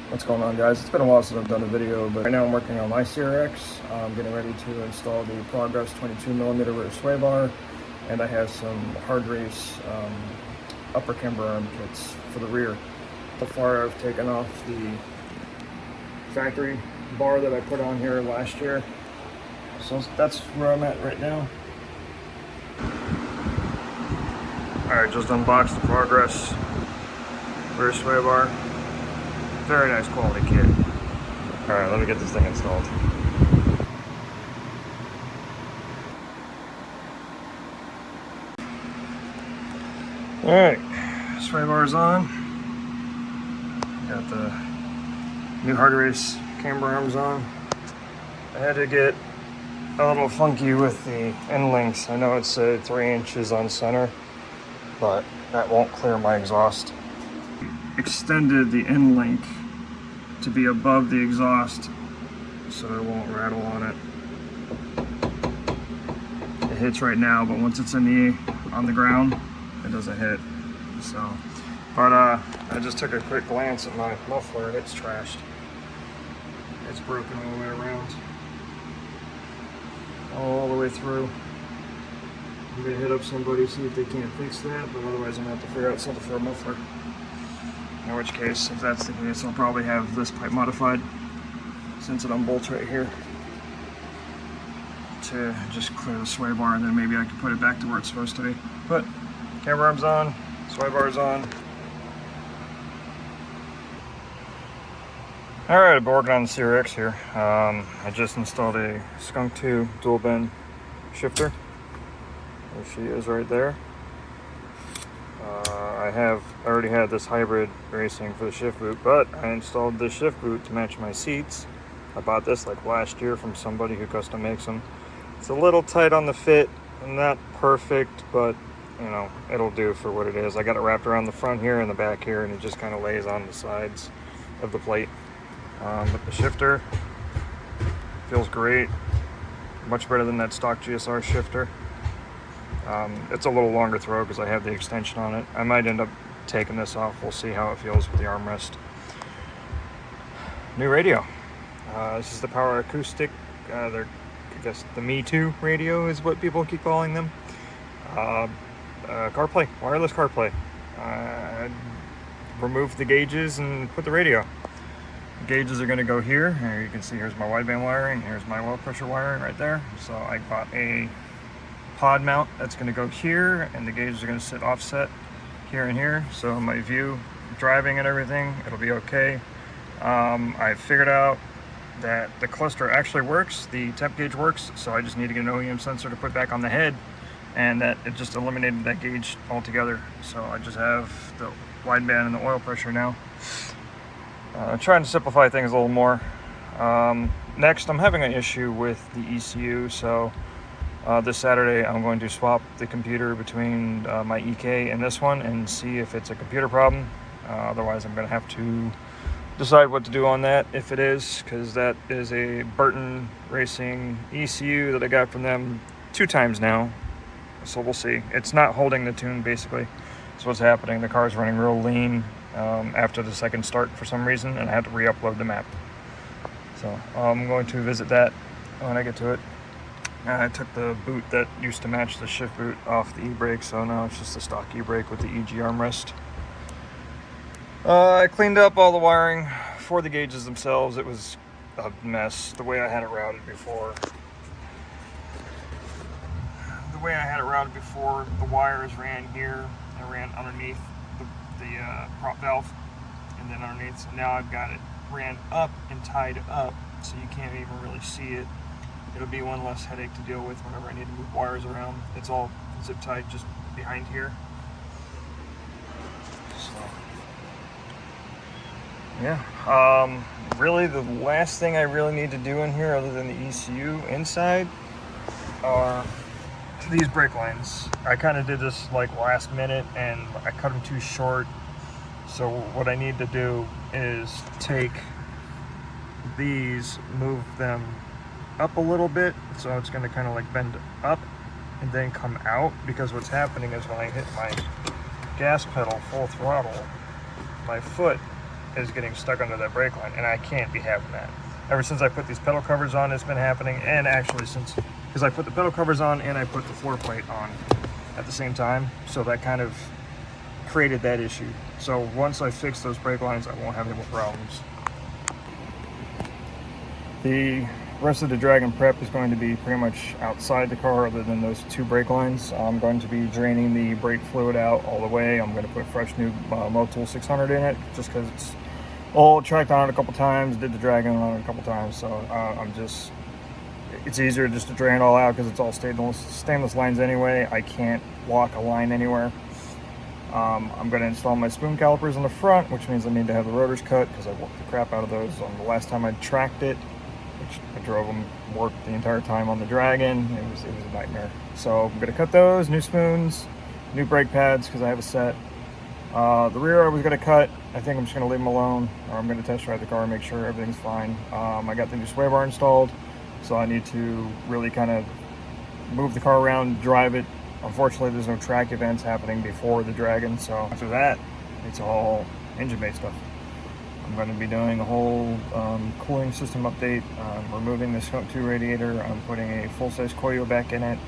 What's going on, guys? It's been a while since I've done a video, but right now I'm working on my CRX. I'm getting ready to install the Progress 22mm rear sway bar, and I have some hard race upper camber arm kits for the rear. So far I've taken off the factory bar that I put on here last year, so that's where I'm at right now. Alright, just unboxed the Progress rear sway bar. Very nice quality kit. Alright, let me get this thing installed. Alright, sway bar's on. Got the new hard race camber arms on. I had to get a little funky with the end links. I know it said 3 inches on center, but that won't clear my exhaust. Extended the end link to be above the exhaust so it won't rattle on it. It hits right now, but once it's on the ground, it doesn't hit. So, but I just took a quick glance at my muffler and it's trashed. It's broken all the way around, all the way through. I'm gonna hit up somebody, see if they can't fix that, but otherwise I'm gonna have to figure out something for a muffler. In which case, if that's the case, I'll probably have this pipe modified, since it unbolts right here, to just clear the sway bar, and then maybe I can put it back to where it's supposed to be. But camber arm's on, sway bar's on. Alright, I've been working on the CRX here. I just installed a Skunk 2 dual bend shifter. There she is right there. I already had this hybrid racing for the shift boot, but I installed this shift boot to match my seats. I bought this like last year from somebody who custom makes them. It's a little tight on the fit, not perfect, but you know, it'll do for what it is. I got it wrapped around the front here and the back here, and it just kind of lays on the sides of the plate. But the shifter feels great, much better than that stock GSR shifter. It's a little longer throw because I have the extension on it. I might end up taking this off. We'll see how it feels with the armrest. New radio. This is the Power Acoustic. I guess the Me Too radio is what people keep calling them. CarPlay, wireless CarPlay. Remove the gauges and put the radio. The gauges are going to go here. Here you can see here's my wideband wiring. Here's my oil pressure wiring right there. So I bought a pod mount that's going to go here, and the gauges are going to sit offset here and here, so my view driving and everything, it'll be okay. I figured out that the cluster actually works, the temp gauge works, so I just need to get an OEM sensor to put back on the head, and that it just eliminated that gauge altogether. So I just have the wideband and the oil pressure now. Trying to simplify things a little more. Next, I'm having an issue with the ECU, so this Saturday I'm going to swap the computer between my EK and this one and see if it's a computer problem. Otherwise I'm going to have to decide what to do on that, if it is, because that is a Burton Racing ECU that I got from them 2 times now. So we'll see. It's not holding the tune, basically. So what's happening, the car's running real lean after the second start for some reason, and I had to re-upload the map. So I'm going to visit that when I get to it. I took the boot that used to match the shift boot off the e-brake, so now it's just a stock e-brake with the EG armrest. I cleaned up all the wiring for the gauges themselves. It was a mess the way I had it routed before. The wires ran here and ran underneath the prop valve, and then underneath. So now I've got it ran up and tied up, so you can't even really see it. It'll be one less headache to deal with whenever I need to move wires around. It's all zip tied just behind here. So, yeah. Really, the last thing I really need to do in here, other than the ECU inside, are these brake lines. I kind of did this like last minute, and I cut them too short. So what I need to do is take these, move them up a little bit, so it's going to kind of like bend up and then come out, because what's happening is when I hit my gas pedal full throttle, my foot is getting stuck under that brake line, and I can't be having that. Ever since I put these pedal covers on, it's been happening, and actually because I put the pedal covers on and I put the floor plate on at the same time, so that kind of created that issue. So once I fix those brake lines, I won't have any more problems. The rest of the Dragon prep is going to be pretty much outside the car other than those 2 brake lines. I'm going to be draining the brake fluid out all the way. I'm going to put a fresh new Motul 600 in it just because it's old, tracked on it a couple times, did the Dragon on it a couple times, so it's easier just to drain it all out because it's all stainless lines anyway. I can't lock a line anywhere. I'm going to install my spoon calipers on the front, which means I need to have the rotors cut because I worked the crap out of those on the last time I tracked it, which I drove them, worked the entire time on the Dragon. It was a nightmare. So I'm going to cut those, new spoons, new brake pads because I have a set. The rear I was going to cut. I think I'm just going to leave them alone, or I'm going to test drive the car and make sure everything's fine. I got the new sway bar installed, so I need to really kind of move the car around, drive it. Unfortunately, there's no track events happening before the Dragon, so after that, it's all engine-based stuff. I'm going to be doing a whole cooling system update, removing the Scope 2 radiator. I'm putting a full-size Koyo back in it.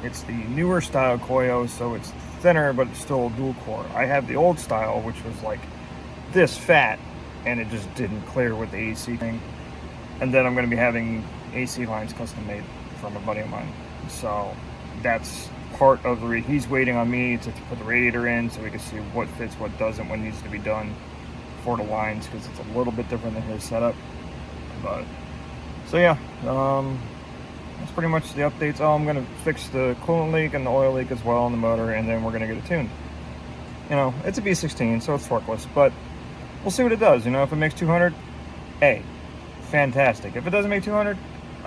It's the newer style Koyo, so it's thinner, but it's still dual core. I have the old style, which was like this fat, and it just didn't clear with the AC thing. And then I'm going to be having AC lines custom made from a buddy of mine. So that's part of the he's waiting on me to put the radiator in so we can see what fits, what doesn't, what needs to be done for the lines, because it's a little bit different than his setup. But so yeah, that's pretty much the updates. I'm going to fix the coolant leak and the oil leak as well on the motor, and then we're going to get it tuned. You know, it's a B16, so it's torqueless, but we'll see what it does. You know, if it makes 200, hey, fantastic. If it doesn't make 200,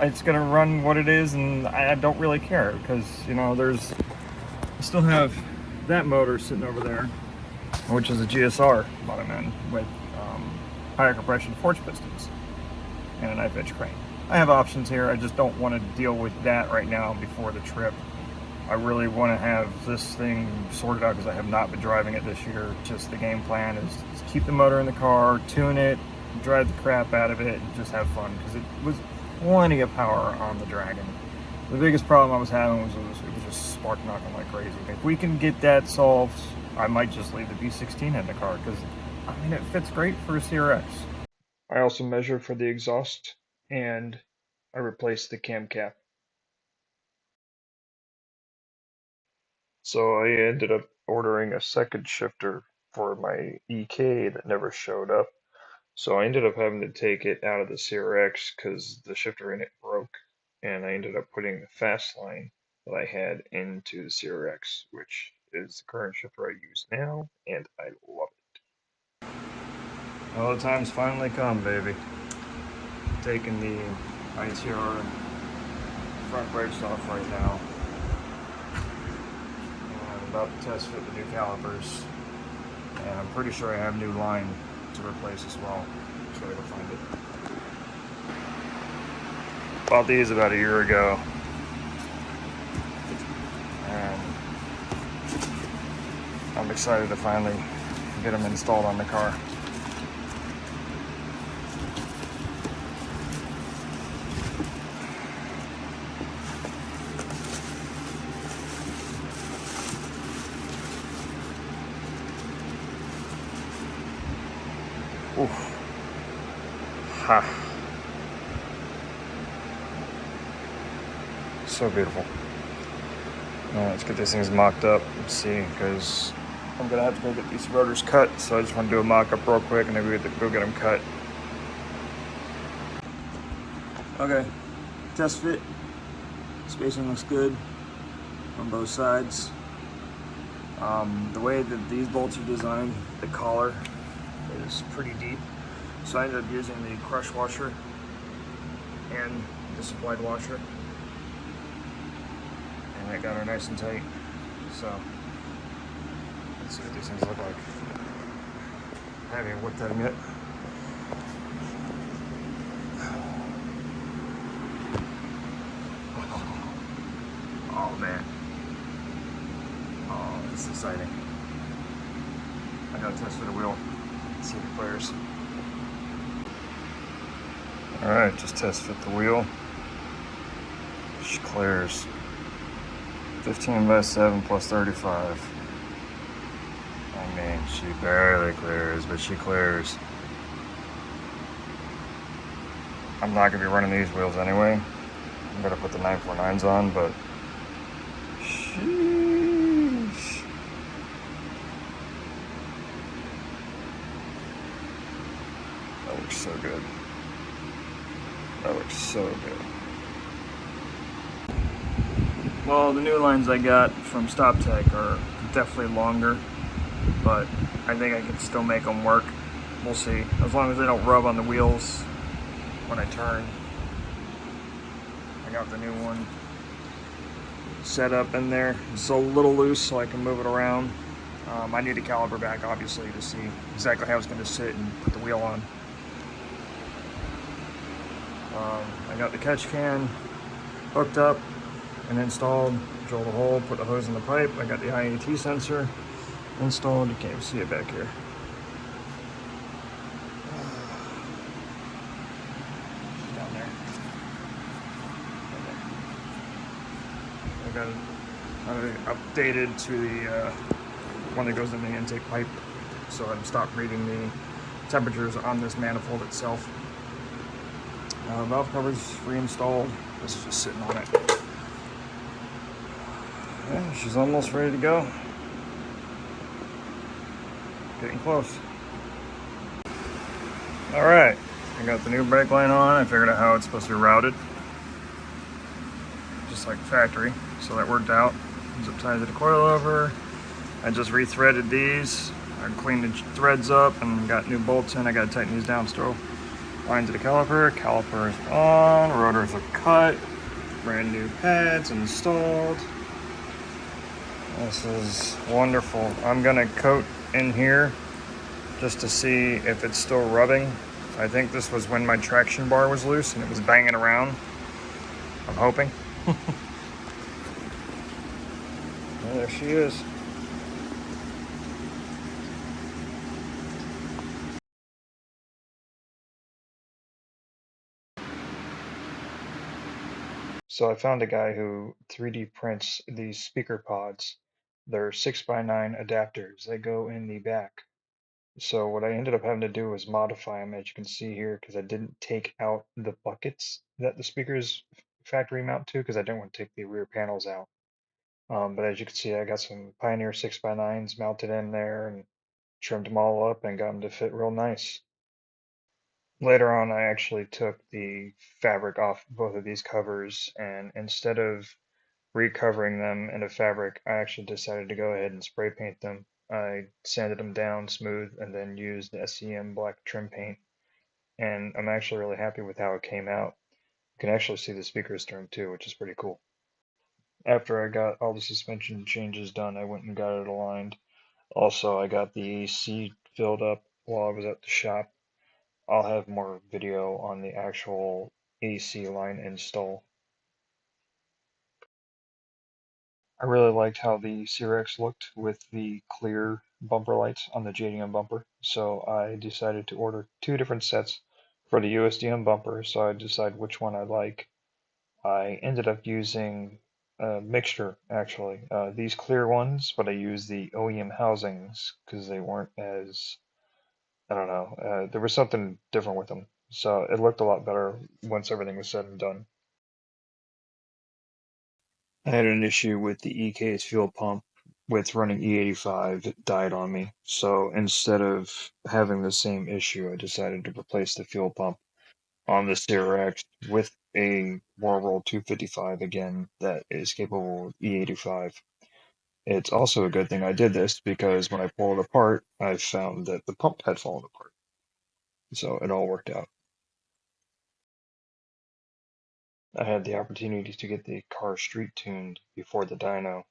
it's going to run what it is, and I don't really care, because, you know, I still have that motor sitting over there, which is a GSR bottom end with higher compression forged pistons and a knife edge crane. I have options here. I just don't want to deal with that right now before the trip. I really want to have this thing sorted out because I have not been driving it this year. Just the game plan is keep the motor in the car, tune it, drive the crap out of it, and just have fun, because it was plenty of power on the Dragon. The biggest problem I was having was it was just spark knocking like crazy. If we can get that solved, I might just leave the B16 in the car, because I mean, it fits great for a CRX. I also measured for the exhaust, and I replaced the cam cap. So I ended up ordering a second shifter for my EK that never showed up. So I ended up having to take it out of the CRX because the shifter in it broke, and I ended up putting the fast line that I had into the CRX, which is the current shifter I use now, and I love it. Well, the time's finally come, baby. Taking the ITR front brakes off right now. And I'm about to test fit the new calipers. And I'm pretty sure I have new line to replace as well. Just gotta go find it. Bought these about a year ago. And I'm excited to finally get them installed on the car. Oof. Ha. So beautiful. Let's get these things mocked up and see, because I'm gonna have to go get these rotors cut, so I just want to do a mock up real quick and then we go get them cut. Okay, test fit. Spacing looks good on both sides. The way that these bolts are designed, the collar is pretty deep, so I ended up using the crush washer and the supplied washer, and that got her nice and tight. So let's see what these things look like. I haven't even looked at them yet. Oh man, oh, it's exciting. I gotta test for the wheel. Let's see if it clears. Alright, just test fit the wheel. She clears. 15 by 7 plus 35. I mean, she barely clears, but she clears. I'm not going to be running these wheels anyway. I'm going to put the 949s on, but sheesh. That looks so good. That looks so good. Well, the new lines I got from Stop Tech are definitely longer, but I think I can still make them work. We'll see. As long as they don't rub on the wheels when I turn. I got the new one set up in there. It's a little loose so I can move it around. I need a caliper back, obviously, to see exactly how it's going to sit and put the wheel on. I got the catch can hooked up and installed. Drilled a hole, put the hose in the pipe. I got the IAT sensor installed. You can't even see it back here. She's down there. I got it updated to the one that goes in the intake pipe, so I stopped reading the temperatures on this manifold itself. Valve covers reinstalled. This is just sitting on it. Yeah, she's almost ready to go. Getting close. All right, I got the new brake line on. I figured out how it's supposed to be routed, just like factory. So that worked out. Zip tied the coilover. I just rethreaded these. I cleaned the threads up and got new bolts in. I got to tighten these down still. Line to the caliper. Caliper is on. Rotors are cut. Brand new pads installed. This is wonderful. I'm gonna coat in here just to see if it's still rubbing. I think this was when my traction bar was loose and it was banging around. I'm hoping. Well, there she is. So I found a guy who 3D prints these speaker pods. They're 6x9 adapters. They go in the back. So what I ended up having to do was modify them, as you can see here, because I didn't take out the buckets that the speakers factory mount to, because I didn't want to take the rear panels out. But as you can see, I got some Pioneer 6x9s mounted in there and trimmed them all up and got them to fit real nice. Later on, I actually took the fabric off both of these covers, and instead of recovering them in a fabric, I actually decided to go ahead and spray paint them. I sanded them down smooth and then used the SEM black trim paint, and I'm actually really happy with how it came out. You can actually see the speakers turn too, which is pretty cool. After I got all the suspension changes done, I went and got it aligned. Also, I got the AC filled up while I was at the shop. I'll have more video on the actual AC line install. I really liked how the CRX looked with the clear bumper lights on the JDM bumper, so I decided to order two different sets for the USDM bumper, so I decided which one I like. I ended up using a mixture, actually. These clear ones, but I used the OEM housings because they weren't as, I don't know, there was something different with them. So it looked a lot better once everything was said and done. I had an issue with the EK's fuel pump with running E85. It died on me. So instead of having the same issue, I decided to replace the fuel pump on the CRX with a Roll 255 again that is capable of E85. It's also a good thing I did this because when I pulled it apart, I found that the pump had fallen apart. So it all worked out. I had the opportunity to get the car street tuned before the dyno,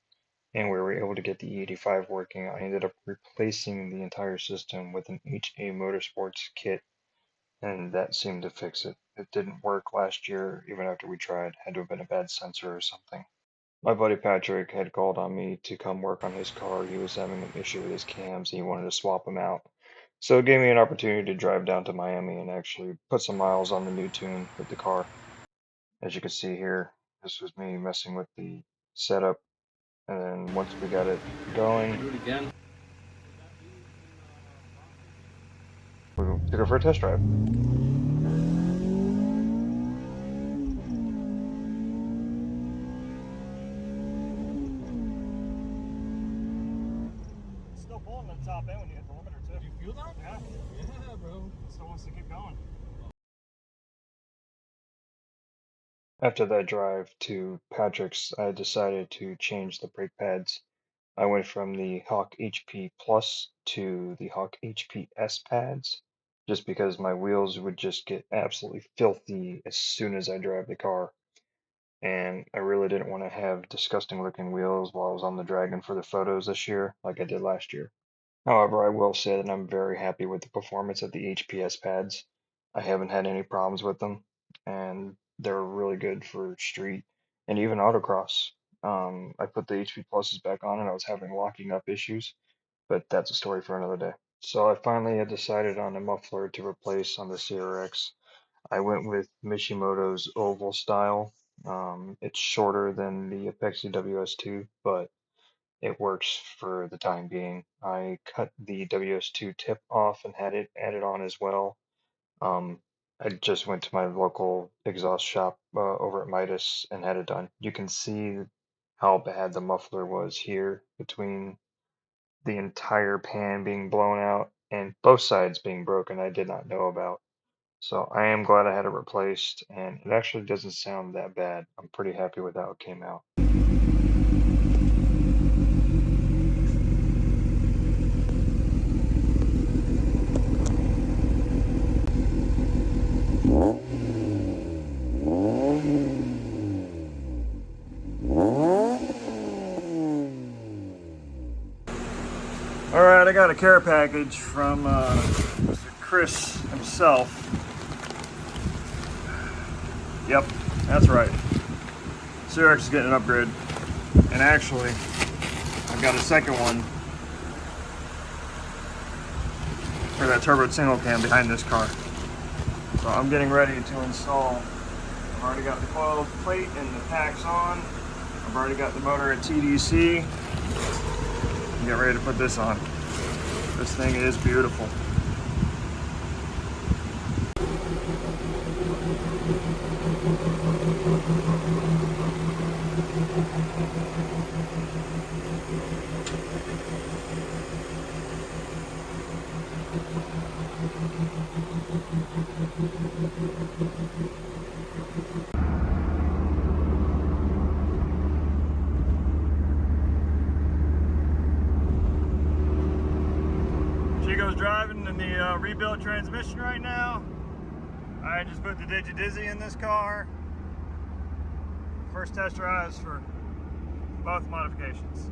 and we were able to get the E85 working. I ended up replacing the entire system with an HA Motorsports kit, and that seemed to fix it. It didn't work last year, even after we tried. Had to have been a bad sensor or something. My buddy Patrick had called on me to come work on his car. He was having an issue with his cams and he wanted to swap them out. So it gave me an opportunity to drive down to Miami and actually put some miles on the new tune with the car. As you can see here, this was me messing with the setup, and then once we got it going, Do it again. we took it for a test drive. It's still pulling the top end when you hit the limiter too. Did you feel that? Yeah. Yeah, bro. It still wants to keep going. After that drive to Patrick's, I decided to change the brake pads. I went from the Hawk HP Plus to the Hawk HP S pads, just because my wheels would just get absolutely filthy as soon as I drive the car. And I really didn't want to have disgusting looking wheels while I was on the Dragon for the photos this year, like I did last year. However, I will say that I'm very happy with the performance of the HPS pads. I haven't had any problems with them, and they're really good for street and even autocross. I put the HP Pluses back on and I was having locking up issues, but that's a story for another day. So I finally had decided on a muffler to replace on the CRX. I went with Mishimoto's oval style. It's shorter than the Apex WS2, but it works for the time being. I cut the WS2 tip off and had it added on as well. Um, I just went to my local exhaust shop over at Midas and had it done. You can see how bad the muffler was here between the entire pan being blown out and both sides being broken. I did not know about. So I am glad I had it replaced, and it actually doesn't sound that bad. I'm pretty happy with how it came out. All right, I got a care package from Mr. Chris himself. Yep, that's right. CRX is getting an upgrade. And actually, I've got a second one for that turbo single cam behind this car. So I'm getting ready to install. I've already got the coil plate and the packs on. I've already got the motor at TDC. Get ready to put this on. This thing is beautiful. Chico's driving in the rebuilt transmission right now. I just put the Digi-Dizzy in this car. First test drives for both modifications.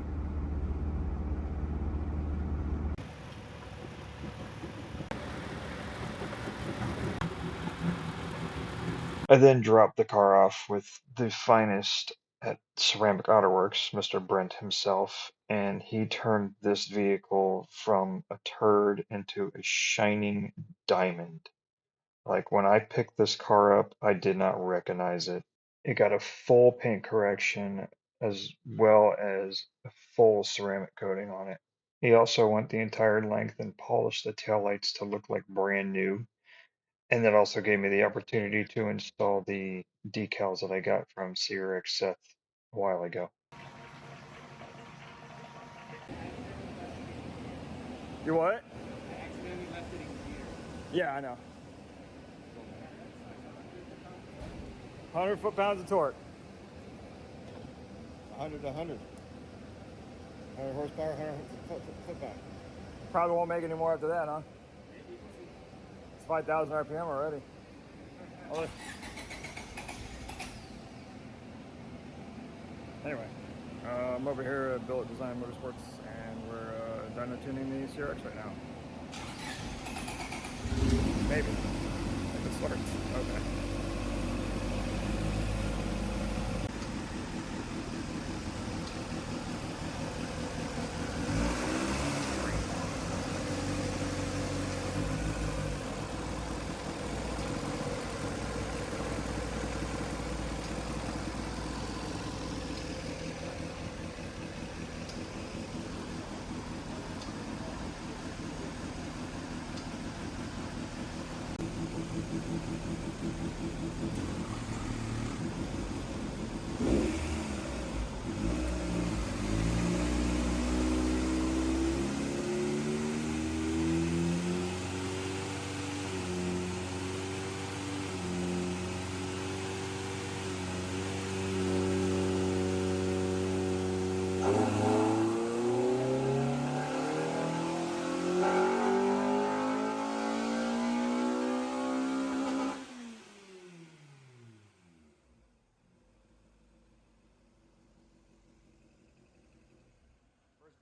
I then dropped the car off with the finest at Ceramic Autoworks, Mr. Brent himself, and he turned this vehicle from a turd into a shining diamond. Like when I picked this car up, I did not recognize it. It got a full paint correction as well as a full ceramic coating on it. He also went the entire length and polished the taillights to look like brand new. And that also gave me the opportunity to install the decals that I got from CRX Seth a while ago. You what? Yeah, I know. 100 foot-pounds of torque. 100 to 100. 100 horsepower, 100 foot-pound. Probably won't make any more after that, huh? It's 5,000 RPM already. Anyway, I'm over here at Billet Design Motorsports, and we're dyno tuning the CRX right now. Maybe. If it starts. Okay.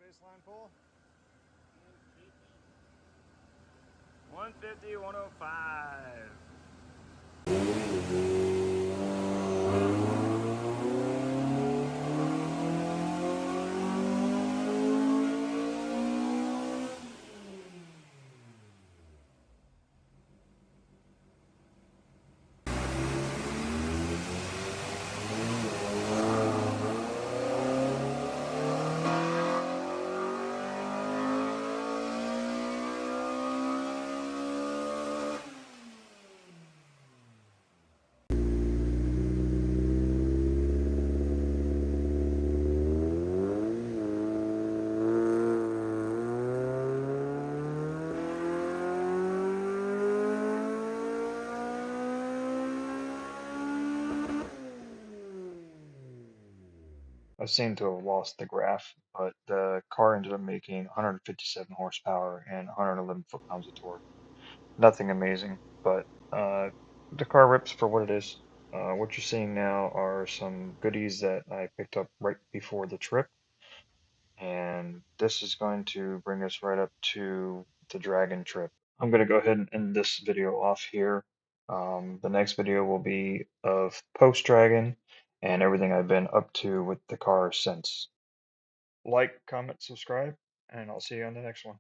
Baseline pull. 150, 105. I seem to have lost the graph, but the car ended up making 157 horsepower and 111 foot-pounds of torque. Nothing amazing, but the car rips for what it is. What you're seeing now are some goodies that I picked up right before the trip, and this is going to bring us right up to the Dragon trip. I'm going to go ahead and end this video off here. The next video will be of post-Dragon and everything I've been up to with the car since. Like, comment, subscribe, and I'll see you on the next one.